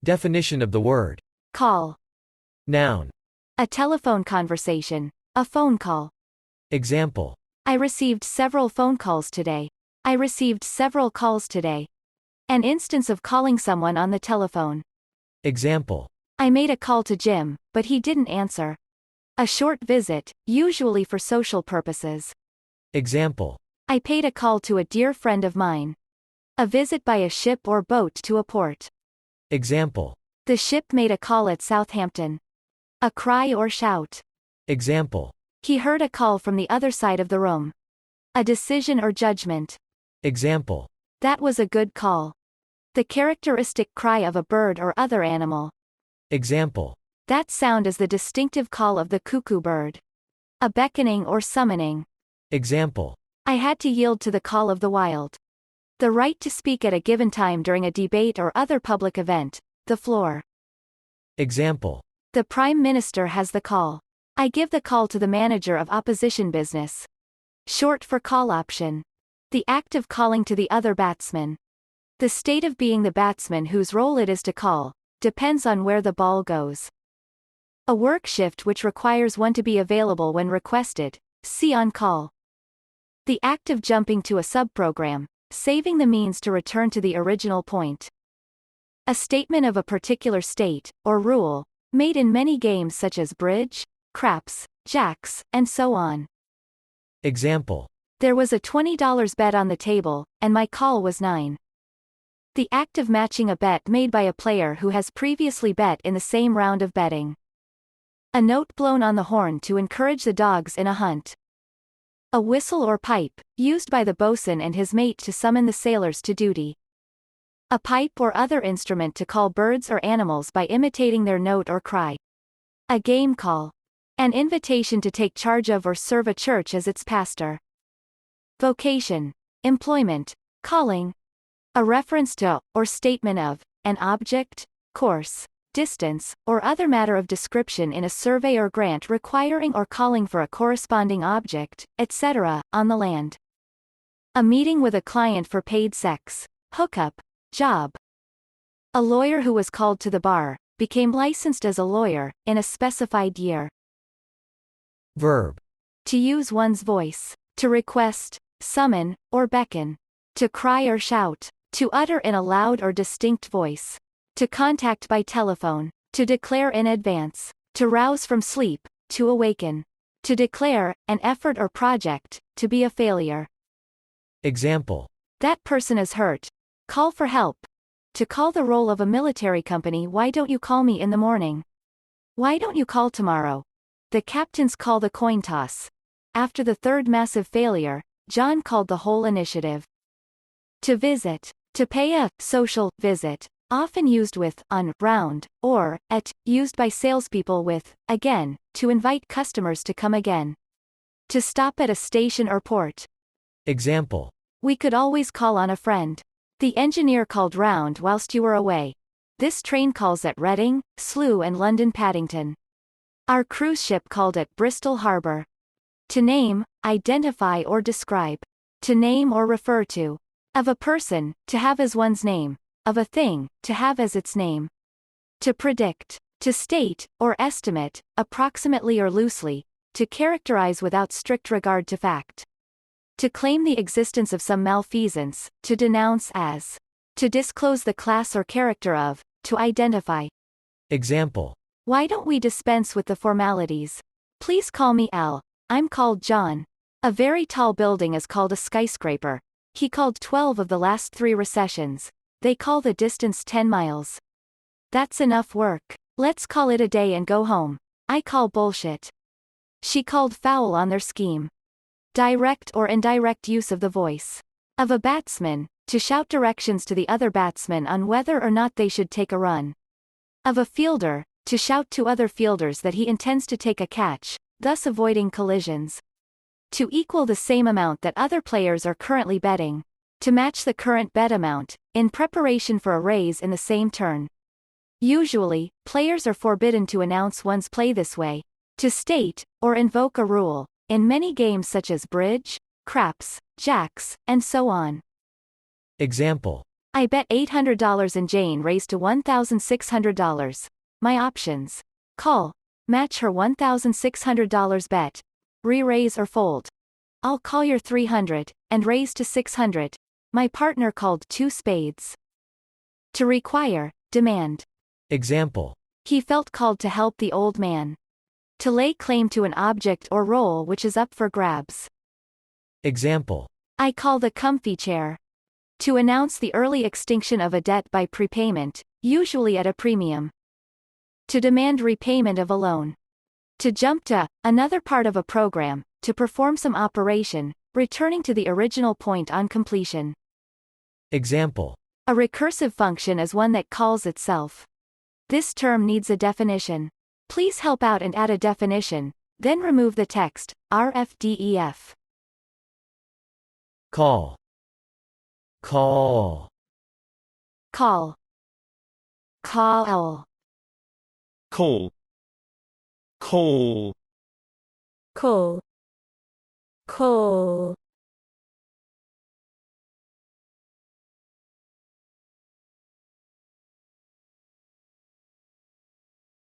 Definition of the word. Call. Noun. A telephone conversation. A phone call. Example. I received several phone calls today. I received several calls today. An instance of calling someone on the telephone. Example. I made a call to Jim, but he didn't answer. A short visit, usually for social purposes. Example. I paid a call to a dear friend of mine. A visit by a ship or boat to a port. Example. The ship made a call at Southampton. A cry or shout. Example. He heard a call from the other side of the room. A decision or judgment. Example. That was a good call. The characteristic cry of a bird or other animal. Example. That sound is the distinctive call of the cuckoo bird. A beckoning or summoning. Example. I had to yield to the call of the wild. The right to speak at a given time during a debate or other public event. The floor. Example. The Prime Minister has the call. I give the call to the manager of opposition business. Short for call option. The act of calling to the other batsman. The state of being the batsman whose role it is to call, depends on where the ball goes. A work shift which requires one to be available when requested, see on call. The act of jumping to a subprogram, saving the means to return to the original point. A statement of a particular state, or rule, made in many games such as bridge, craps, jacks, and so on. Example. There was a $20 bet on the table, and my call was 9. The act of matching a bet made by a player who has previously bet in the same round of betting. A note blown on the horn to encourage the dogs in a hunt. A whistle or pipe, used by the boatswain and his mate to summon the sailors to duty. A pipe or other instrument to call birds or animals by imitating their note or cry. A game call. An invitation to take charge of or serve a church as its pastor. Vocation. Employment. Calling. A reference to, or statement of, an object, course, distance, or other matter of description in a survey or grant requiring or calling for a corresponding object, etc., on the land. A meeting with a client for paid sex, hookup, job. A lawyer who was called to the bar, became licensed as a lawyer, in a specified year. Verb. To use one's voice. To request, summon, or beckon. To cry or shout. To utter in a loud or distinct voice. To contact by telephone. To declare in advance. To rouse from sleep. To awaken. To declare, an effort or project, to be a failure. Example. That person is hurt. Call for help. To call the roll of a military company. Why don't you call me in the morning? Why don't you call tomorrow? The captains call the coin toss. After the third massive failure, John called the whole initiative. To visit. To pay a social visit, often used with on, round, or at, used by salespeople with again, to invite customers to come again. To stop at a station or port. Example. We could always call on a friend. The engineer called round whilst you were away. This train calls at Reading, Slough and London Paddington. Our cruise ship called at Bristol Harbour. To name, identify or describe. To name or refer to. Of a person, to have as one's name. Of a thing, to have as its name. To predict. To state, or estimate, approximately or loosely. To characterize without strict regard to fact. To claim the existence of some malfeasance. To denounce as. To disclose the class or character of. To identify. Example. Why don't we dispense with the formalities? Please call me L. I'm called John. A very tall building is called a skyscraper. He called 12 of the last 3 recessions. They call the distance 10 miles. That's enough work. Let's call it a day and go home. I call bullshit. She called foul on their scheme. Direct or indirect use of the voice. Of a batsman, to shout directions to the other batsmen on whether or not they should take a run. Of a fielder, to shout to other fielders that he intends to take a catch, thus avoiding collisions. To equal the same amount that other players are currently betting. To match the current bet amount, in preparation for a raise in the same turn. Usually, players are forbidden to announce one's play this way. To state, or invoke a rule, in many games such as bridge, craps, jacks, and so on. Example. I bet $800 and Jane raised to $1,600. My options. Call. Match her $1,600 bet. Re-raise or fold. I'll call your 300, and raise to 600. My partner called 2 spades. To require, demand. Example. He felt called to help the old man. To lay claim to an object or role which is up for grabs. Example. I call the comfy chair. To announce the early extinction of a debt by prepayment, usually at a premium. To demand repayment of a loan. To jump to another part of a program, to perform some operation, returning to the original point on completion. Example. A recursive function is one that calls itself. This term needs a definition. Please help out and add a definition, then remove the text, RFDEF. Call. Call. Call. Call. Call. Call. Call. Call.